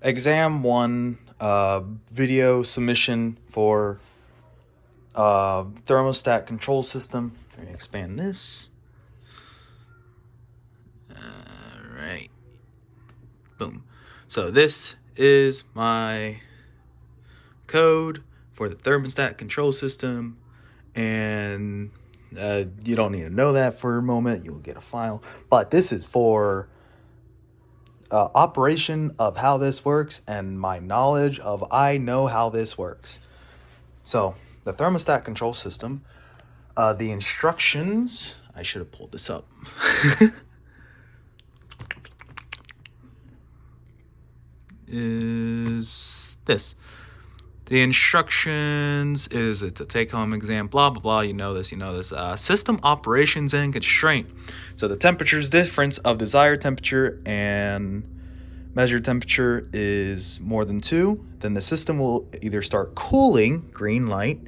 Exam 1, video submission for thermostat control system. Let me expand this. Alright. Boom. So this is my code for the thermostat control system, and you don't need to know that for a moment. You'll get a file. But this is for operation of how this works and my knowledge of I know how this works. So the thermostat control system, the instructions, I should have pulled this up. Is this. The instructions is it's a take-home exam, blah, blah, blah. You know this. System operations and constraint. So the temperature's difference of desired temperature and measured temperature is more than 2, then the system will either start cooling, green light,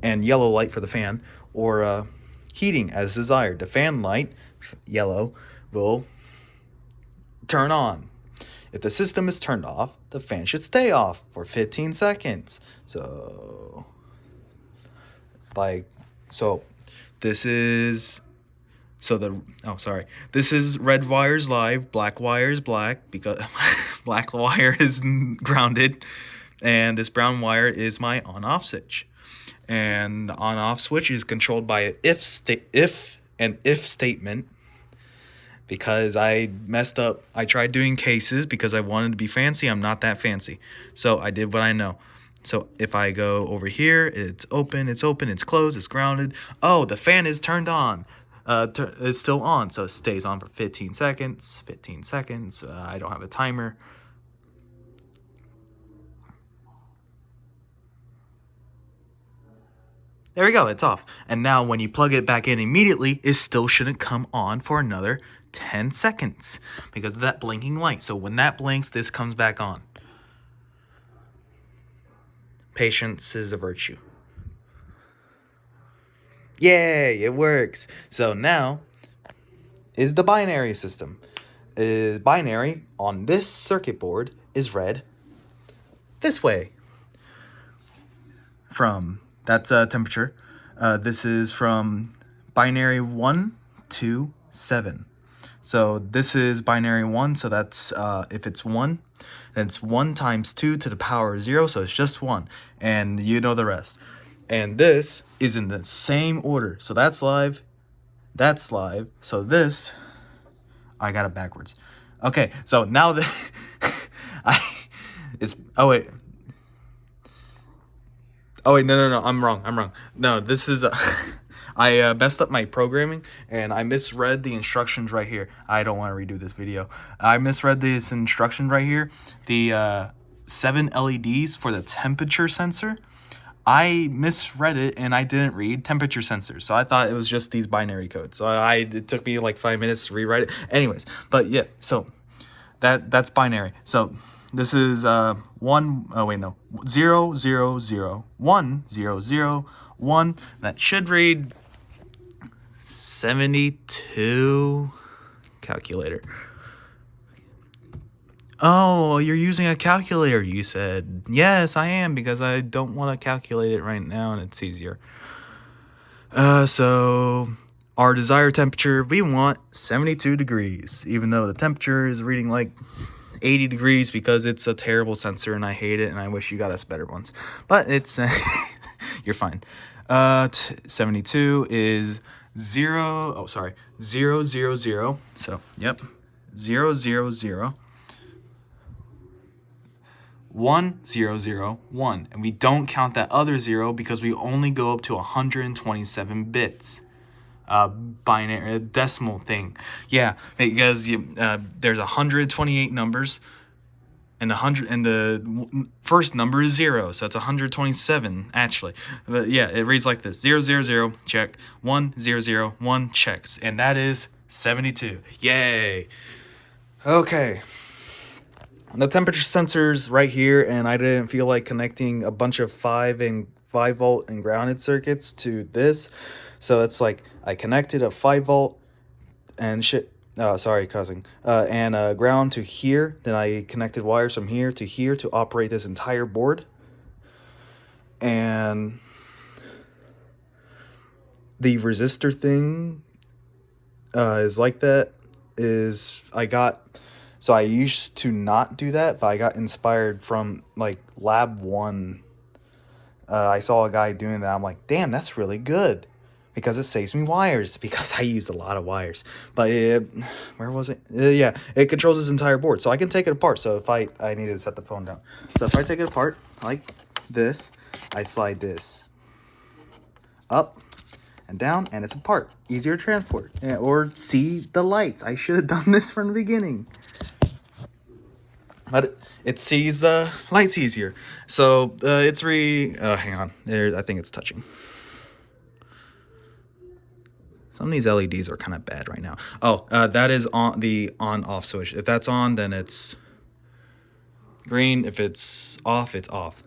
and yellow light for the fan, or heating as desired. The fan light, yellow, will turn on. If the system is turned off, the fan should stay off for 15 seconds. This is this is red wires live, black wire is black because black wire is grounded, and this brown wire is my on-off switch. And the on-off switch is controlled by an if statement. Because I messed up. I tried doing cases because I wanted to be fancy. I'm not that fancy. So I did what I know. So if I go over here, it's open, it's closed, it's grounded. Oh, the fan is turned on. It's still on. So it stays on for 15 seconds. 15 seconds. I don't have a timer. There we go. It's off. And now when you plug it back in immediately, it still shouldn't come on for another 10 seconds because of that blinking light. So when that blinks, this comes back on. Patience is a virtue. Yay, it works. So now is the binary system. Binary on this circuit board is read this way. That's temperature. This is from binary 1 to 7. So this is binary 1, so that's if it's 1, then it's 1 times 2 to the power of 0, so it's just 1. And you know the rest. And this is in the same order. So that's live. That's live. So this, I got it backwards. Okay, so now Oh wait, no, I'm wrong. No, this is I messed up my programming and I misread the instructions right here. I don't want to redo this video. I misread these instructions right here. The 7 LEDs for the temperature sensor. I misread it and I didn't read temperature sensor. So I thought it was just these binary codes. So it took me like 5 minutes to rewrite it. Anyways, but yeah, so that's binary. So this is 0, 0, 0, 1, 0, 0, 1. That should read 72. Calculator. Oh, you're using a calculator, you said. Yes, I am, because I don't want to calculate it right now and it's easier. So our desired temperature, we want 72 degrees, even though the temperature is reading like 80 degrees because it's a terrible sensor and I hate it and I wish you got us better ones. But it's you're fine. 72 is 0, 0, 0, 0. So, yep. 0, 0, 0. 1, 0, 0, 1. And we don't count that other 0 because we only go up to 127 bits. Binary decimal thing. Yeah, because there's 128 numbers, and the first number is 0, so it's 127 actually. But yeah, it reads like this: 0, 0, 0, check. 1, 0, 0, 1, checks, and that is 72. Yay. Okay. The temperature sensor's right here, and I didn't feel like connecting a bunch of 5 volt and grounded circuits to this. So it's like I connected a 5 volt and sorry, cussing. And ground to here. Then I connected wires from here to operate this entire board. And the resistor thing is like that. So I used to not do that, but I got inspired from like lab 1. I saw a guy doing that. I'm like, damn, that's really good. Because it saves me wires. Because I used a lot of wires. But where was it? Yeah, it controls this entire board. So I can take it apart. So if I need to set the phone down. So if I take it apart like this, I slide this up and down, and it's apart. Easier to transport. Or see the lights. I should have done this from the beginning. But it sees the lights easier. So it's hang on. I think it's touching. Some of these LEDs are kind of bad right now. Oh, that is on the on-off switch. If that's on, then it's green. If it's off, it's off.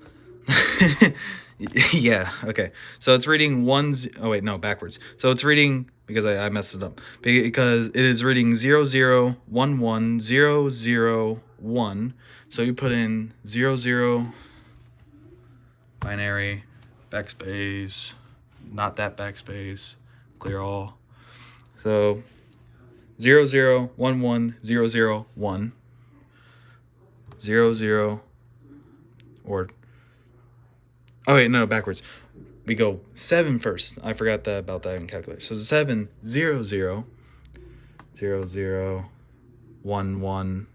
Yeah, okay. So it's reading oh wait, no, backwards. So it's reading, because I messed it up, because it is reading 0011001. So you put in 00 binary backspace, not that backspace, clear all. So 0011001 00, or oh wait, no, backwards. We go 7 first. I forgot about that in calculator. So 7000011,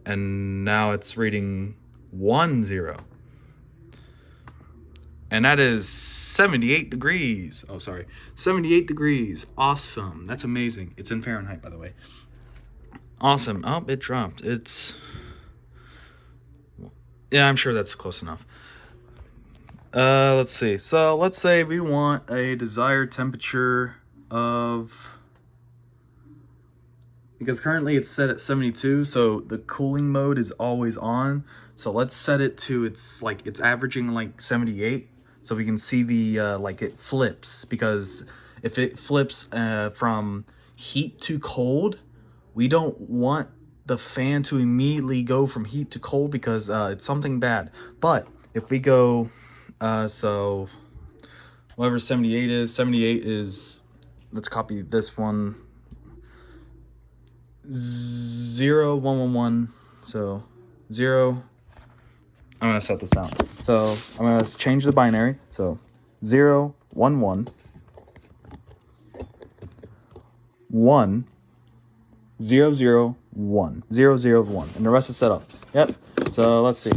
and now it's reading 10. And that is 78 degrees. Oh, sorry. 78 degrees. Awesome. That's amazing. It's in Fahrenheit, by the way. Awesome. Oh, it dropped. Yeah, I'm sure that's close enough. Let's see. So let's say we want a desired temperature of, because currently it's set at 72, so the cooling mode is always on. So let's set it to it's averaging like 78, so we can see the like it flips, because if it flips from heat to cold, we don't want the fan to immediately go from heat to cold, because it's something bad. But if we go so whatever 78 is, let's copy this one, 0111. So 0, I'm gonna set this down. So I'm gonna change the binary. So 011 1 001 001, and the rest is set up. Yep. So let's see.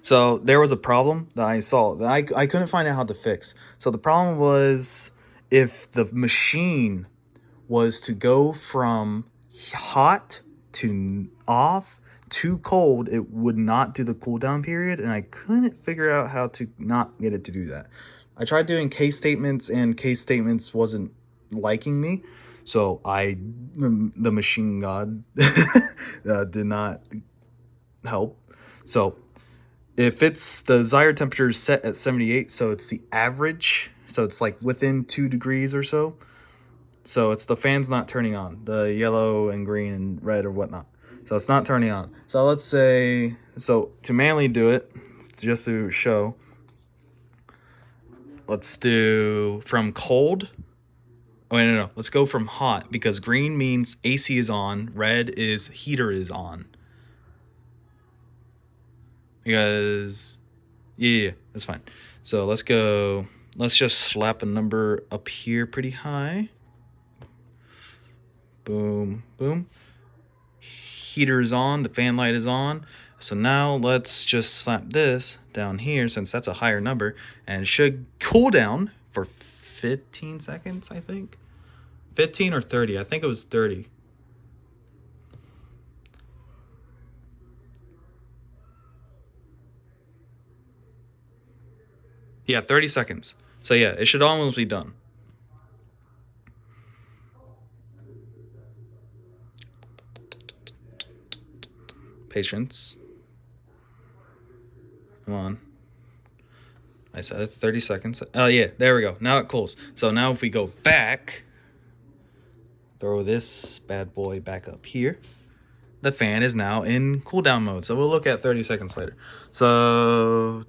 So there was a problem that I saw that I couldn't find out how to fix. So the problem was, if the machine was to go from hot to off to cold, it would not do the cooldown period, and I couldn't figure out how to not get it to do that. I tried doing case statements, and case statements wasn't liking me, so the machine god did not help. So if it's the desired temperature is set at 78, so it's the average, so it's like within 2 degrees or so. So it's the fan's not turning on, the yellow and green and red or whatnot. So it's not turning on. So let's say, so to manually do it, just to show, let's do from cold. Oh, no. Let's go from hot, because green means AC is on, red is heater is on. Because, yeah, that's fine. So let's just slap a number up here pretty high. Boom, boom. Heater is on, the fan light is on. So now let's just slap this down here, since that's a higher number, and it should cool down for 15 seconds, I think. 15 or 30, I think it was 30. Yeah, 30 seconds. So yeah, it should almost be done. Patience. Come on. I said it, 30 seconds. Oh yeah, there we go. Now it cools. So now if we go back, throw this bad boy back up here. The fan is now in cooldown mode. So we'll look at 30 seconds later. So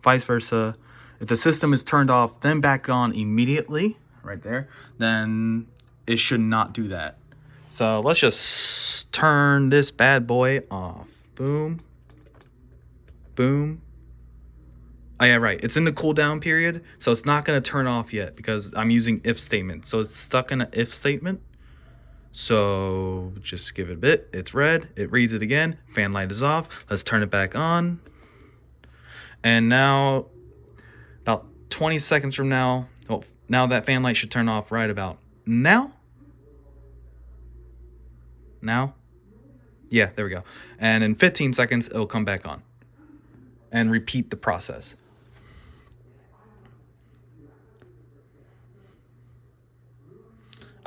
vice versa. If the system is turned off, then back on immediately, right there, then it should not do that. So let's just turn this bad boy off. Boom. Boom. Oh yeah, right. It's in the cooldown period, so it's not going to turn off yet because I'm using if statement. So it's stuck in an if statement. So just give it a bit. It's red. It reads it again. Fan light is off. Let's turn it back on. And now, about 20 seconds from now, well, now that fan light should turn off right about now. Now? Yeah, there we go. And in 15 seconds, it'll come back on. And repeat the process.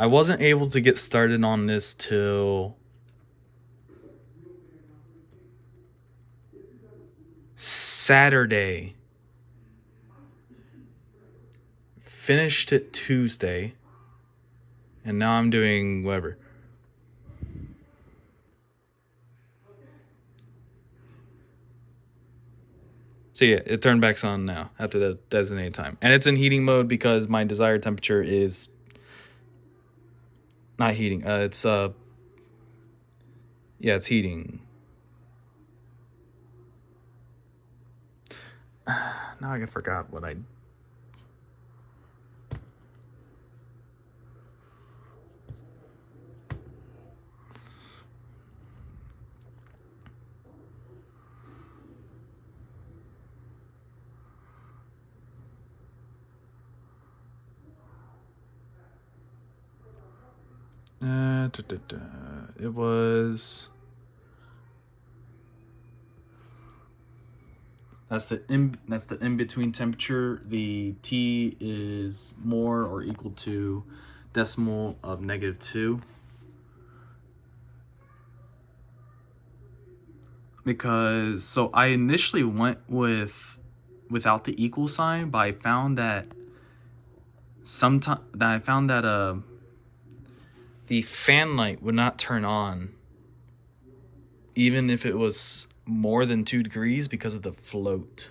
I wasn't able to get started on this till Saturday. Finished it Tuesday. And now I'm doing whatever. So yeah, it turned back on now after the designated time. And it's in heating mode because my desired temperature is not heating. It's heating. Now I forgot what I. It was. That's the in between temperature. The T is more or equal to decimal of -2. Because so I initially went without the equal sign, but I found that the fan light would not turn on even if it was more than 2 degrees because of the float.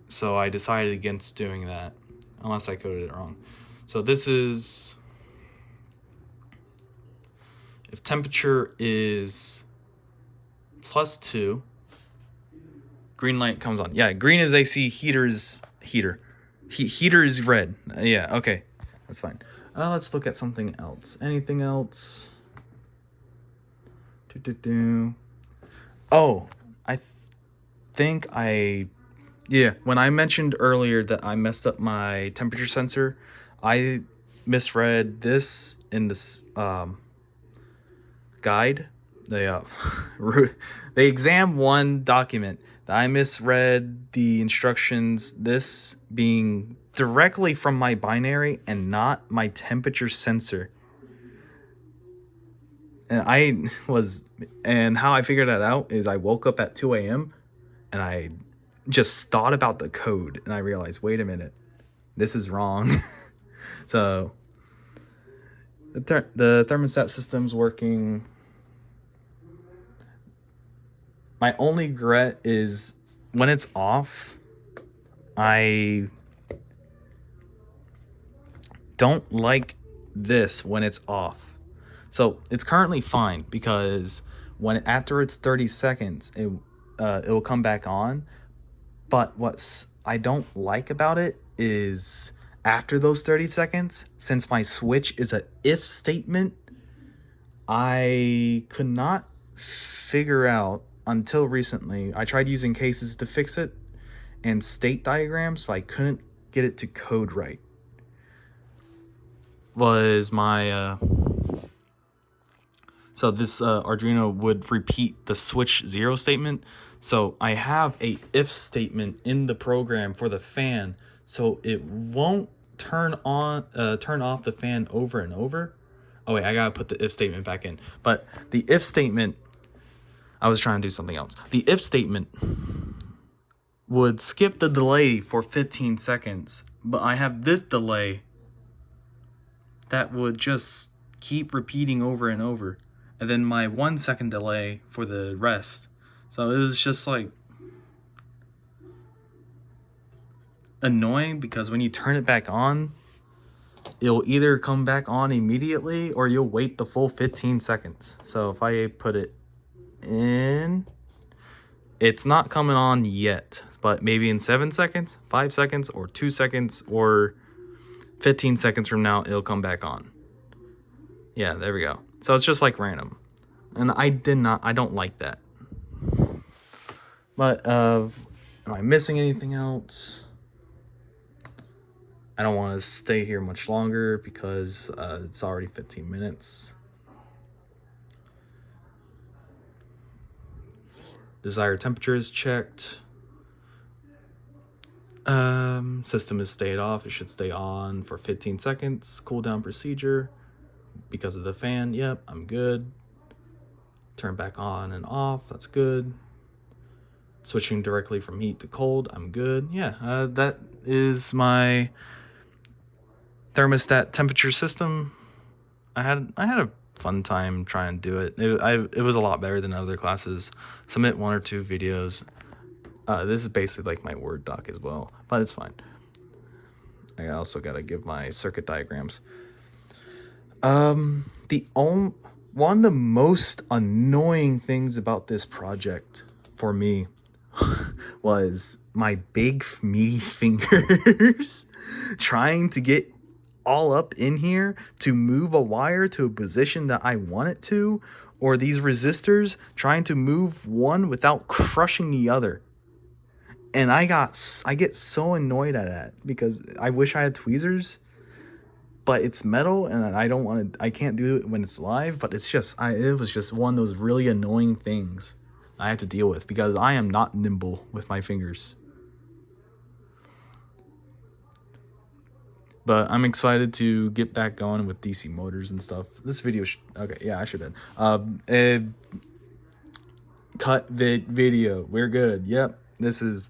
So I decided against doing that, unless I coded it wrong. So this is, if temperature is +2, green light comes on. Yeah, green is AC, heater is heater. Heater is red. Yeah, okay, that's fine. Let's look at something else. Anything else? Oh, I think when I mentioned earlier that I messed up my temperature sensor, I misread this in this guide, the exam 1 document. I misread the instructions, this being directly from my binary and not my temperature sensor. And how I figured that out is I woke up at 2 a.m. and I just thought about the code and I realized, wait a minute, this is wrong. So the thermostat system's working. My only regret is when it's off, I don't like this when it's off. So it's currently fine because after it's 30 seconds, it will come back on. But what I don't like about it is after those 30 seconds, since my switch is an if statement, I could not figure out until recently. I tried using cases to fix it and state diagrams, but I couldn't get it to code right. Was my so this Arduino would repeat the switch 0 statement. So I have a if statement in the program for the fan, so it won't turn off the fan over and over. Oh wait, I gotta put the if statement back in. But the if statement, I was trying to do something else. The if statement would skip the delay for 15 seconds, but I have this delay that would just keep repeating over and over. And then my 1 second delay for the rest. So it was just like annoying because when you turn it back on, it'll either come back on immediately or you'll wait the full 15 seconds. So if I put it in, it's not coming on yet, but maybe in 7 seconds, 5 seconds, or 2 seconds, or 15 seconds from now, it'll come back on. Yeah, there we go. So it's just like random. And I don't like that. But, am I missing anything else? I don't want to stay here much longer because it's already 15 minutes. Desired temperature is checked. System is stayed off. It should stay on for 15 seconds. Cool down procedure because of the fan. Yep, I'm good. Turn back on and off. That's good. Switching directly from heat to cold. I'm good. Yeah, that is my thermostat temperature system. I had a fun time trying to do it. It was a lot better than other classes. Submit 1 or 2 videos. This is basically like my Word doc as well, but it's fine. I also gotta give my circuit diagrams. One of the most annoying things about this project for me was my big meaty fingers trying to get all up in here to move a wire to a position that I want it to, or these resistors trying to move one without crushing the other. And I get so annoyed at that because I wish I had tweezers, but it's metal and I can't do it when it's live, but it's just, it was just one of those really annoying things I have to deal with because I am not nimble with my fingers. But I'm excited to get back going with DC motors and stuff. This video, okay, yeah, I should have. Cut video, we're good. Yep, this is